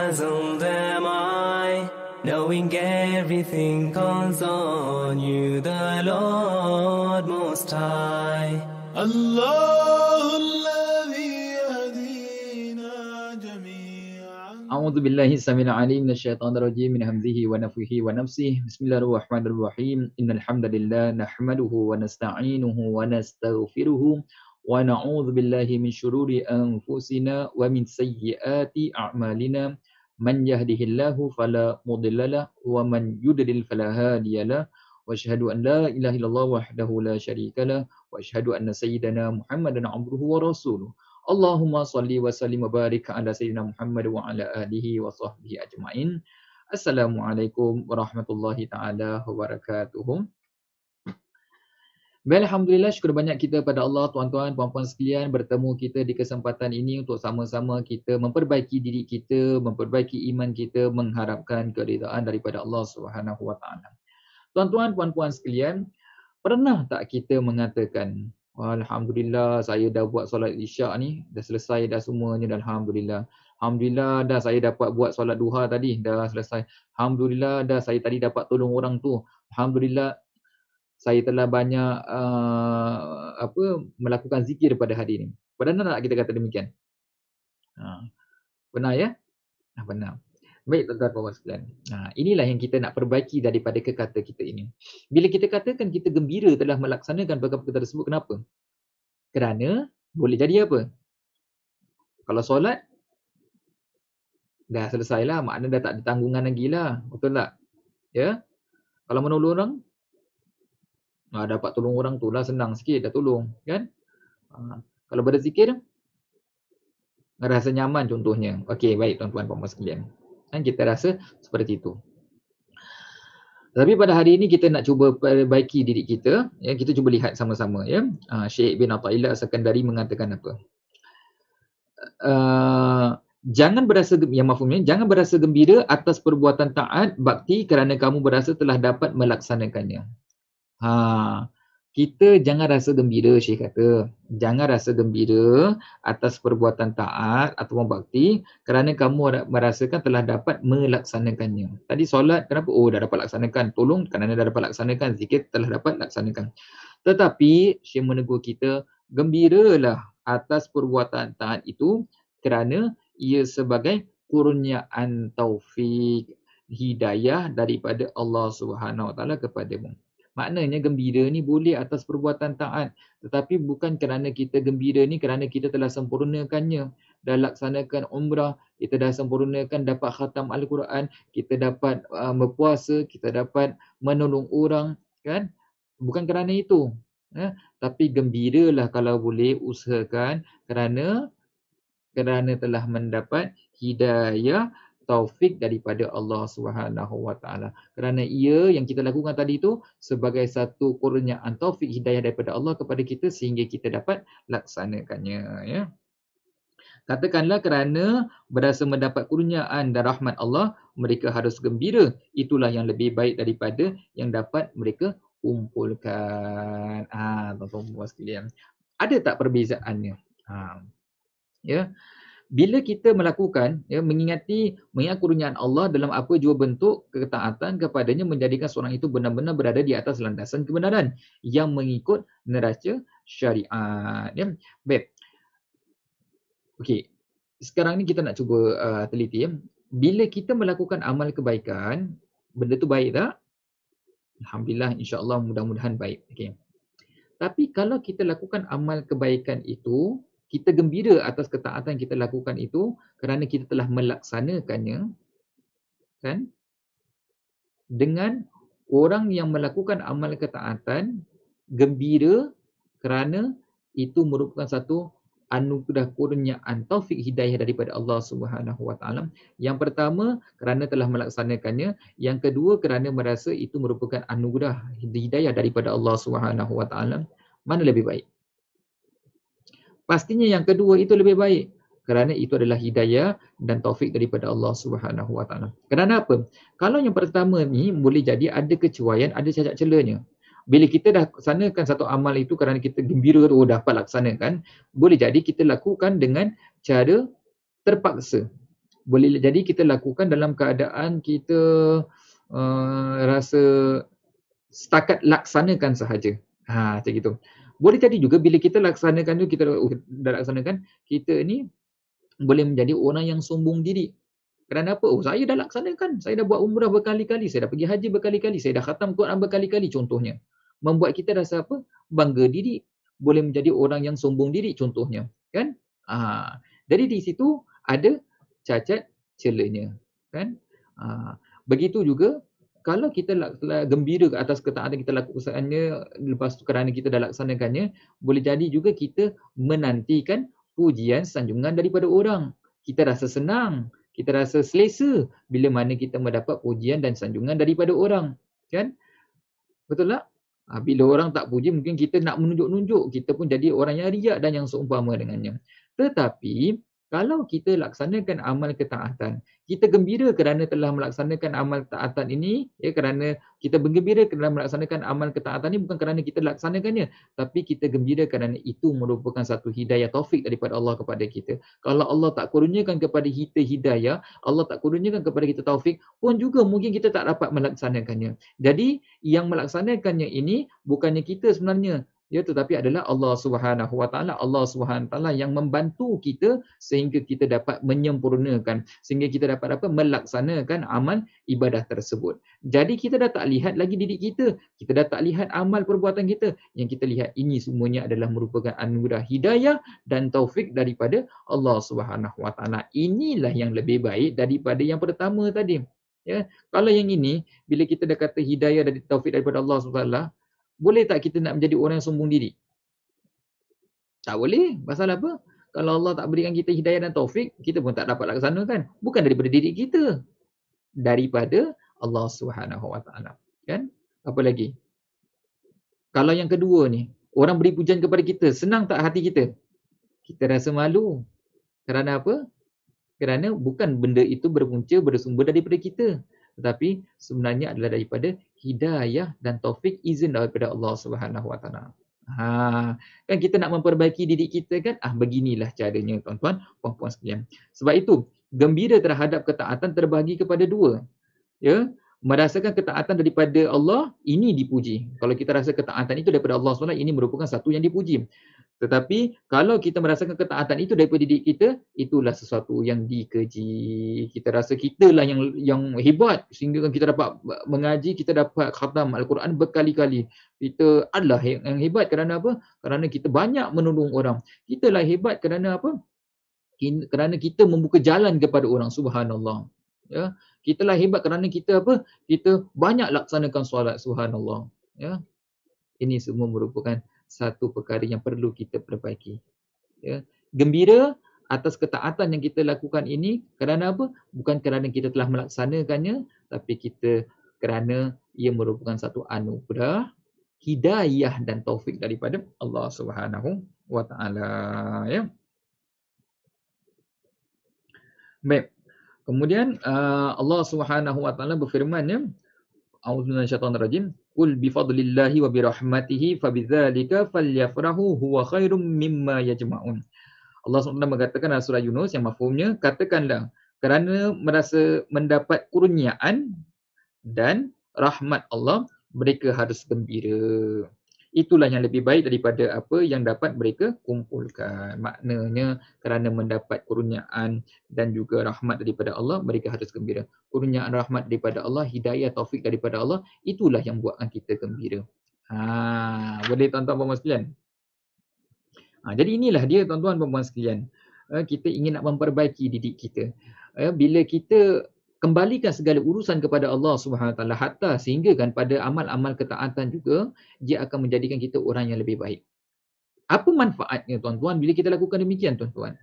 dazzled am I, knowing everything comes on you, the Lord Most High. الله الذي يهدينا جميعا. أعوذ بالله السميع العليم من الشيطان الرجيم من همزه ونفخه ونفسه. بسم الله الرحمن الرحيم. إن الحمد لله نحمده ونستعينه ونستغفره ونعوذ بالله من شرور أنفسنا ومن سيئات أعمالنا. من يهده الله فلا مضل له ومن يضلل فلا هادي له. وأشهد أن لا إله إلا الله وحده لا شريك له وأشهد أن سيدنا محمدا عبده ورسوله. Allahumma salli wa sallim wa barik ala sayyidina Muhammad wa ala alihi wa sahbihi ajma'in. Assalamualaikum warahmatullahi taala wabarakatuh. Baik, alhamdulillah, syukur banyak kita pada Allah, tuan-tuan, puan-puan sekalian, bertemu kita di kesempatan ini untuk sama-sama kita memperbaiki diri kita, memperbaiki iman kita, mengharapkan keridaan daripada Allah Subhanahu wa taala. Tuan-tuan, puan-puan sekalian, pernah tak kita mengatakan, alhamdulillah saya dah buat solat isyak ni, dah selesai dah semuanya, dah alhamdulillah. Alhamdulillah dah saya dapat buat solat duha tadi, dah selesai. Alhamdulillah dah saya tadi dapat tolong orang tu. Alhamdulillah saya telah banyak melakukan zikir pada hari ni. Pernah tak kita kata demikian? Benar ya? Benar. Baik, tuan-tuan dan puan sekalian. Inilah yang kita nak perbaiki daripada kekata kita ini. Bila kita katakan kita gembira telah melaksanakan perkara-perkara tersebut, kenapa? Kerana boleh jadi apa? Kalau solat, dah selesai lah. Maknanya dah tak ada tanggungan lagi lah. Betul tak? Ya? Kalau menolong orang, dapat tolong orang tu lah, senang sikit dah tolong. Kan? Kalau berzikir, rasa nyaman contohnya. Okey, baik tuan-tuan dan puan sekalian. Kita rasa seperti itu. Tapi pada hari ini kita nak cuba perbaiki diri kita. Ya, kita cuba lihat sama-sama. Ya. Syekh bin Athaillah As-Sakandari mengatakan apa? Jangan berasa gembira atas perbuatan taat bakti kerana kamu berasa telah dapat melaksanakannya. Kita jangan rasa gembira, Syekh kata. Jangan rasa gembira atas perbuatan taat atau bakti kerana kamu merasakan telah dapat melaksanakannya. Tadi solat, kenapa? Dah dapat laksanakan. Tolong kerana dah dapat laksanakan. Zikir telah dapat laksanakan. Tetapi, Syekh menegur kita, gembiralah atas perbuatan taat itu kerana ia sebagai kurniaan taufik, hidayah daripada Allah Subhanahu Wa Taala kepadamu. Maknanya gembira ni boleh atas perbuatan taat. Tetapi bukan kerana kita gembira ni kerana kita telah sempurnakannya. Dah laksanakan umrah, kita dah sempurnakan dapat khatam Al-Quran, kita dapat berpuasa, kita dapat menolong orang. Kan? Bukan kerana itu. Tapi gembiralah kalau boleh usahakan kerana telah mendapat hidayah taufik daripada Allah Subhanahu Wa Taala. Kerana ia yang kita lakukan tadi itu sebagai satu kurniaan taufik hidayah daripada Allah kepada kita sehingga kita dapat laksanakannya, ya. Katakanlah kerana berasa mendapat kurniaan dan rahmat Allah, mereka harus gembira. Itulah yang lebih baik daripada yang dapat mereka kumpulkan. Tuan-tuan sekalian, ada tak perbezaannya? Ya. Bila kita melakukan, mengingat kurniaan Allah dalam apa jua bentuk ketaatan kepadanya menjadikan seorang itu benar-benar berada di atas landasan kebenaran yang mengikut neraca syariat. Ya. Baik. Okey. Sekarang ni kita nak cuba teliti. Bila kita melakukan amal kebaikan, benda tu baik tak? Alhamdulillah, insya-Allah mudah-mudahan baik. Okey. Tapi kalau kita lakukan amal kebaikan itu, kita gembira atas ketaatan kita lakukan itu kerana kita telah melaksanakannya, kan? Dengan orang yang melakukan amal ketaatan gembira kerana itu merupakan satu anugerah kurniaan taufik hidayah daripada Allah Subhanahu Wa Taala. Yang pertama kerana telah melaksanakannya, yang kedua kerana merasa itu merupakan anugerah hidayah daripada Allah Subhanahu Wa Taala. Mana lebih baik? Pastinya yang kedua itu lebih baik kerana itu adalah hidayah dan taufik daripada Allah Subhanahu Wa Taala. Kerana apa? Kalau yang pertama ni boleh jadi ada kecuaian, ada cacat celanya. Bila kita dah laksanakan satu amal itu kerana kita gembira dapat laksanakan, boleh jadi kita lakukan dengan cara terpaksa. Boleh jadi kita lakukan dalam keadaan kita rasa setakat laksanakan sahaja. Macam gitu. Boleh jadi juga bila kita laksanakan tu, kita dah laksanakan, kita ni boleh menjadi orang yang sombong diri. Kerana apa? Oh, saya dah laksanakan. Saya dah buat umrah berkali-kali. Saya dah pergi haji berkali-kali. Saya dah khatam Quran berkali-kali contohnya. Membuat kita rasa apa? Bangga diri. Boleh menjadi orang yang sombong diri contohnya. Kan? Jadi di situ ada cacat celanya. Kan? Begitu juga kalau kita gembira ke atas ketaatan kita lakukannya, lepas tu kerana kita dah laksanakannya, boleh jadi juga kita menantikan pujian sanjungan daripada orang. Kita rasa senang, kita rasa selesa bila mana kita mendapat pujian dan sanjungan daripada orang. Kan? Betul tak? Bila orang tak puji, mungkin kita nak menunjuk-nunjuk. Kita pun jadi orang yang riak dan yang seumpama dengannya. Tetapi, kalau kita laksanakan amal ketaatan, kita gembira kerana telah melaksanakan amal ketaatan ini, kerana kita bergembira kerana melaksanakan amal ketaatan ini bukan kerana kita laksanakannya, tapi kita gembira kerana itu merupakan satu hidayah taufik daripada Allah kepada kita. Kalau Allah tak kurniakan kepada kita hidayah, Allah tak kurniakan kepada kita taufik, pun juga mungkin kita tak dapat melaksanakannya. Jadi, yang melaksanakannya ini bukannya kita sebenarnya, tetapi adalah Allah Subhanahu Wa Taala. Allah Subhanahu Wa Taala yang membantu kita sehingga kita dapat menyempurnakan, sehingga kita dapat melaksanakan amal ibadah tersebut. Jadi kita dah tak lihat lagi diri kita dah tak lihat amal perbuatan kita. Yang kita lihat ini semuanya adalah merupakan anugerah hidayah dan taufik daripada Allah Subhanahu Wa Taala. Inilah yang lebih baik daripada yang pertama tadi. Kalau yang ini, bila kita dah kata hidayah dan taufik daripada Allah Subhanahu Wa Taala, boleh tak kita nak menjadi orang yang sombong diri? Tak boleh. Pasal apa? Kalau Allah tak berikan kita hidayah dan taufik, kita pun tak dapat laksanakan. Bukan daripada diri kita. Daripada Allah Subhanahu Wa Taala. Kan? Apa lagi? Kalau yang kedua ni, orang beri pujian kepada kita, senang tak hati kita? Kita rasa malu. Kerana apa? Kerana bukan benda itu bersumber daripada kita. Tetapi sebenarnya adalah daripada hidayah dan taufik izin daripada Allah Subhanahu Wa Taala. Kan kita nak memperbaiki diri kita kan? Beginilah caranya tuan-tuan, puan-puan sekalian. Sebab itu, gembira terhadap ketaatan terbahagi kepada dua. Merasakan ketaatan daripada Allah, ini dipuji. Kalau kita rasa ketaatan itu daripada Allah SWT, ini merupakan satu yang dipuji. Tetapi kalau kita merasakan ketaatan itu daripada diri kita, itulah sesuatu yang dikeji. Kita rasa kitalah yang hebat sehingga kita dapat mengaji, kita dapat khatam Al-Quran berkali-kali. Kita adalah yang hebat kerana apa? Kerana kita banyak menolong orang. Kitalah hebat kerana apa? Kerana kita membuka jalan kepada orang. Subhanallah. Kitalah hebat kerana kita apa? Kita banyak laksanakan solat. Subhanallah. Ini semua merupakan satu perkara yang perlu kita perbaiki. Gembira atas ketaatan yang kita lakukan ini kerana apa? Bukan kerana kita telah melaksanakannya, tapi kita kerana ia merupakan satu anugerah, hidayah dan taufik daripada Allah Subhanahu Wa Taala. Baik. Kemudian Allah Subhanahu Wa Taala berfirman, A'udzubillahi minasyaitonirrajim. Qul bifadlillahi wa birahmatihi fabidzalika falyafrahu huwa khairum mimma yajma'un. Allah SWT mengatakan dalam surah Yunus yang mafhumnya, katakanlah kerana merasa mendapat kurniaan dan rahmat Allah, mereka harus gembira. Itulah yang lebih baik daripada apa yang dapat mereka kumpulkan. Maknanya kerana mendapat kurniaan dan juga rahmat daripada Allah, mereka harus gembira. Kurniaan rahmat daripada Allah, hidayah taufik daripada Allah, itulah yang buatkan kita gembira. Boleh tuan-tuan puan-puan sekalian? Jadi inilah dia tuan-tuan puan-puan sekalian. Kita ingin nak memperbaiki diri kita. Bila kita kembalikan segala urusan kepada Allah Subhanahu Wa Taala, hatta sehingga kan pada amal-amal ketaatan juga, dia akan menjadikan kita orang yang lebih baik. Apa manfaatnya tuan-tuan bila kita lakukan demikian tuan-tuan?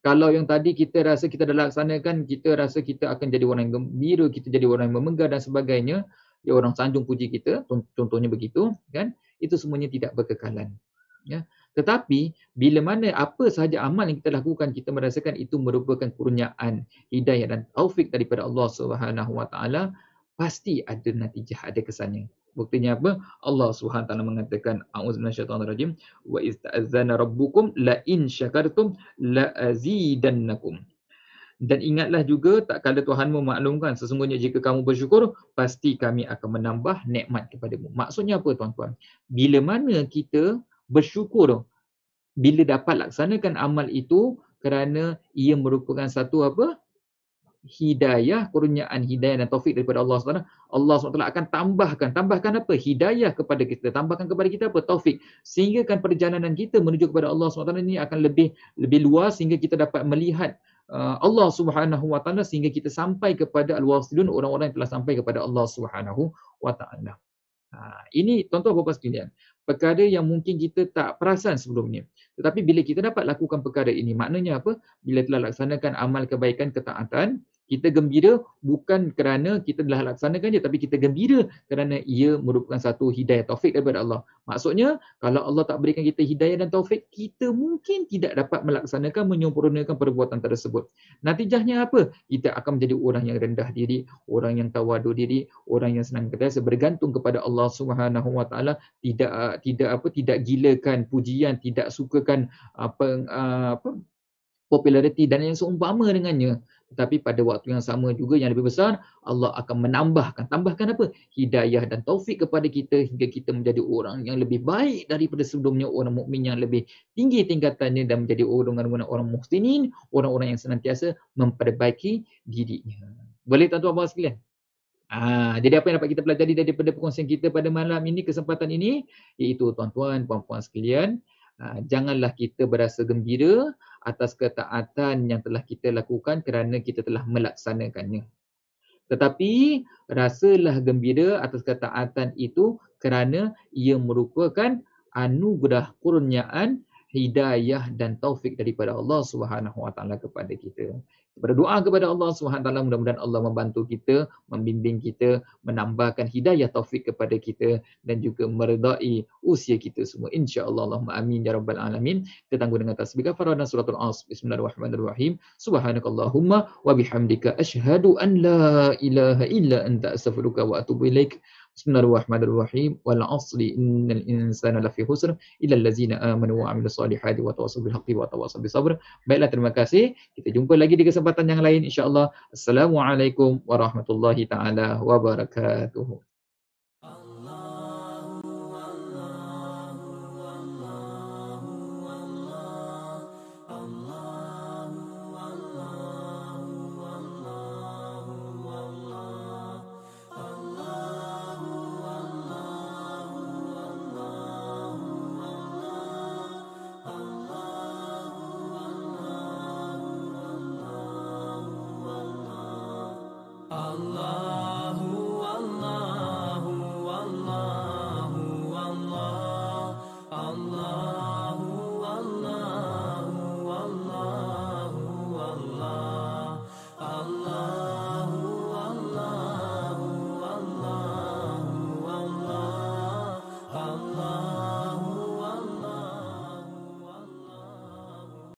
Kalau yang tadi kita rasa kita dah laksanakan, kita rasa kita akan jadi orang yang gembira, kita jadi orang yang memegah dan sebagainya, orang sanjung puji kita, contohnya begitu, kan? Itu semuanya tidak berkekalan. Tetapi bila mana apa sahaja amal yang kita lakukan, kita merasakan itu merupakan kurniaan, hidayah dan taufik daripada Allah Subhanahu Wa Taala, pasti ada natijah, ada kesannya. Buktinya apa? Allah Subhanahu Wa Taala mengatakan, a'udzubillahi minasyaitonirrajim, wa ista'adzana rabbukum la in syakartum la azidannakum. Dan ingatlah juga tak kala Tuhanmu maklumkan sesungguhnya jika kamu bersyukur pasti kami akan menambah nikmat kepadamu. Maksudnya apa tuan-tuan? Bila mana kita bersyukur bila dapat laksanakan amal itu kerana ia merupakan satu apa? Hidayah, kurniaan hidayah dan taufik daripada Allah SWT. Allah SWT akan tambahkan apa? Hidayah kepada kita, tambahkan kepada kita apa? Taufik. Sehingga kan perjalanan kita menuju kepada Allah SWT ini akan lebih luas sehingga kita dapat melihat Allah Subhanahu Wa Taala sehingga kita sampai kepada al-wasilun, orang-orang yang telah sampai kepada Allah Subhanahu Wa Taala. Ini tuan-tuan puan-puan sekalian, perkara yang mungkin kita tak perasan sebelumnya. Tetapi bila kita dapat lakukan perkara ini, maknanya apa? Bila telah laksanakan amal kebaikan, ketaatan, kita gembira bukan kerana kita telah laksanakan je, tapi kita gembira kerana ia merupakan satu hidayah taufik daripada Allah. Maksudnya, kalau Allah tak berikan kita hidayah dan taufik, kita mungkin tidak dapat melaksanakan, menyempurnakan perbuatan tersebut. Natijahnya apa? Kita akan menjadi orang yang rendah diri, orang yang tawadu diri, orang yang senantiasa bergantung kepada Allah Subhanahu Wa Taala, tidak gilakan pujian, tidak sukakan populariti dan yang seumpama dengannya. Tetapi pada waktu yang sama juga yang lebih besar, Allah akan tambahkan apa? Hidayah dan taufik kepada kita hingga kita menjadi orang yang lebih baik daripada sebelumnya, orang mukmin yang lebih tinggi tingkatannya dan menjadi orang muhsinin, orang-orang yang senantiasa memperbaiki dirinya. Boleh tuan-tuan puan sekalian? Jadi apa yang dapat kita pelajari daripada perkongsian kita pada malam ini, kesempatan ini, iaitu tuan-tuan, puan-puan sekalian, janganlah kita berasa gembira atas ketaatan yang telah kita lakukan kerana kita telah melaksanakannya. Tetapi rasalah gembira atas ketaatan itu kerana ia merupakan anugerah kurniaan hidayah dan taufik daripada Allah Subhanahu Wa Taala kepada kita. Berdoa kepada Allah Subhanahu Wa Taala, mudah-mudahan Allah membantu kita, membimbing kita, menambahkan hidayah taufik kepada kita dan juga meredai usia kita semua. Insya-Allah, Allahumma amin ya rabbal alamin. Kita tangguh dengan tasbih kafarah dan suratul Asr. Bismillahirrahmanirrahim. Subhanakallahumma wa bihamdika asyhadu an la ilaha illa anta astaghfiruka wa atubu ilaik. Bismillahirrahmanirrahim. Wal 'asri innal insana lafi khusr illa allazina amanu wa 'amilus solihati wa tawassaw bil haqqi wa tawassaw bis sabr. Baiklah, terima kasih. Kita jumpa lagi di kesempatan yang lain insya-Allah. Assalamualaikum warahmatullahi taala wabarakatuh. Allah